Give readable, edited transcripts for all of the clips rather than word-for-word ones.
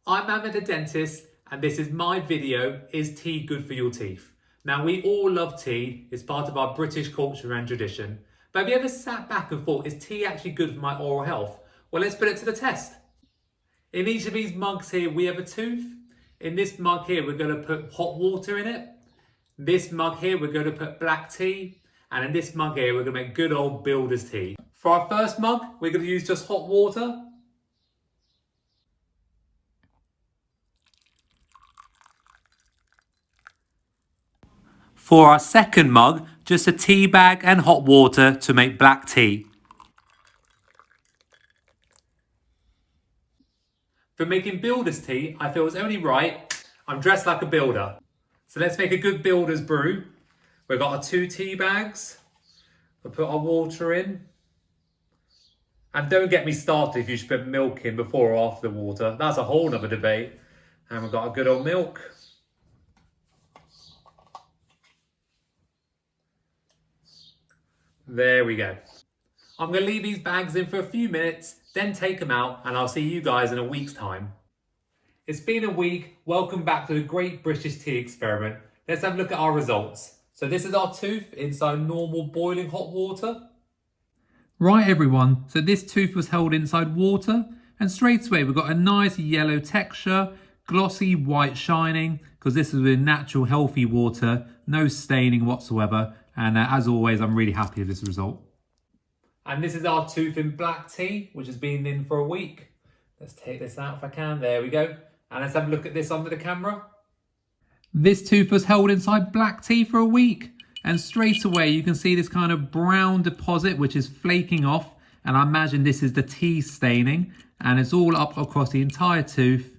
I'm Amit.TheDentist, and this is my video, Is Tea Good for Your Teeth? Now, we all love tea. It's part of our British culture and tradition. But have you ever sat back and thought, is tea actually good for my oral health? Well, let's put it to the test. In each of these mugs here, we have a tooth. In this mug here, we're going to put hot water in it. This mug here, we're going to put black tea. And in this mug here, we're going to make good old builder's tea. For our first mug, we're going to use just hot water. For our second mug, just a tea bag and hot water to make black tea. For making builder's tea, I feel it's only right. I'm dressed like a builder. So let's make a good builder's brew. We've got our 2 tea bags. We'll put our water in. And don't get me started if you should put milk in before or after the water. That's a whole nother debate. And we've got a good old milk. There we go. I'm going to leave these bags in for a few minutes, then take them out, and I'll see you guys in a week's time. It's been a week. Welcome back to the Great British Tea Experiment. Let's have a look at our results. So this is our tooth inside normal boiling hot water. Right everyone, so this tooth was held inside water, and straight away we've got a nice yellow texture, glossy white shining, because this is with natural healthy water, no staining whatsoever. And as always, I'm really happy with this result. And this is our tooth in black tea, which has been in for a week. Let's take this out if I can. There we go. And let's have a look at this under the camera. This tooth was held inside black tea for a week. And straight away, you can see this kind of brown deposit, which is flaking off. And I imagine this is the tea staining. And it's all up across the entire tooth.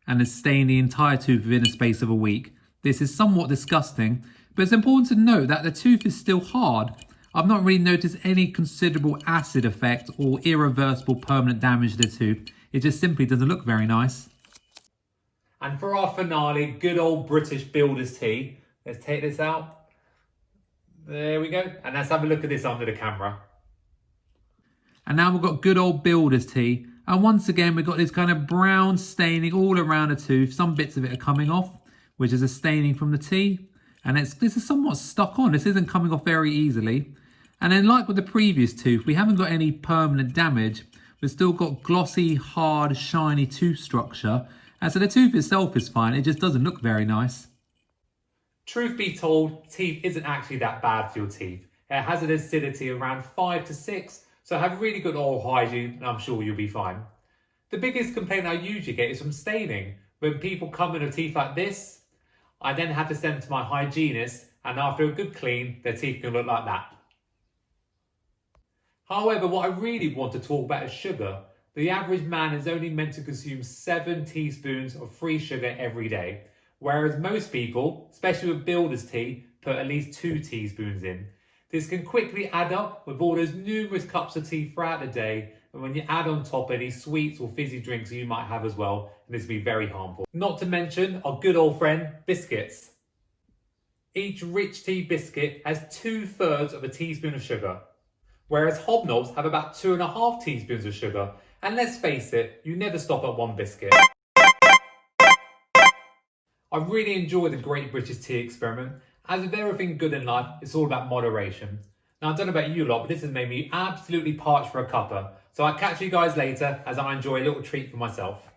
And it's stained the entire tooth within a space of a week. This is somewhat disgusting. But it's important to note that the tooth is still hard. I've not really noticed any considerable acid effect or irreversible permanent damage to the tooth. It just simply doesn't look very nice. And for our finale, good old British builder's tea. Let's take this out. There we go. And let's have a look at this under the camera. And now we've got good old builder's tea. And once again, we've got this kind of brown staining all around the tooth. Some bits of it are coming off, which is a staining from the tea. And this is somewhat stuck on. This isn't coming off very easily. And then like with the previous tooth, we haven't got any permanent damage. We've still got glossy, hard, shiny tooth structure. And so the tooth itself is fine. It just doesn't look very nice. Truth be told, teeth isn't actually that bad for your teeth. It has an acidity around 5 to 6. So have really good oral hygiene and I'm sure you'll be fine. The biggest complaint I usually get is from staining. When people come in with teeth like this, I then have to send them to my hygienist, and after a good clean, their teeth can look like that. However, what I really want to talk about is sugar. The average man is only meant to consume 7 teaspoons of free sugar every day, whereas most people, especially with builder's tea, put at least 2 teaspoons in. This can quickly add up with all those numerous cups of tea throughout the day, and when you add on top any sweets or fizzy drinks you might have as well, and this will be very harmful. Not to mention our good old friend, biscuits. Each rich tea biscuit has 2/3 of a teaspoon of sugar, whereas hobnobs have about 2.5 teaspoons of sugar. And let's face it, you never stop at 1 biscuit. I really enjoy the Great British Tea Experiment. As with everything good in life, it's all about moderation. Now, I don't know about you lot, but this has made me absolutely parched for a cuppa. So I'll catch you guys later as I enjoy a little treat for myself.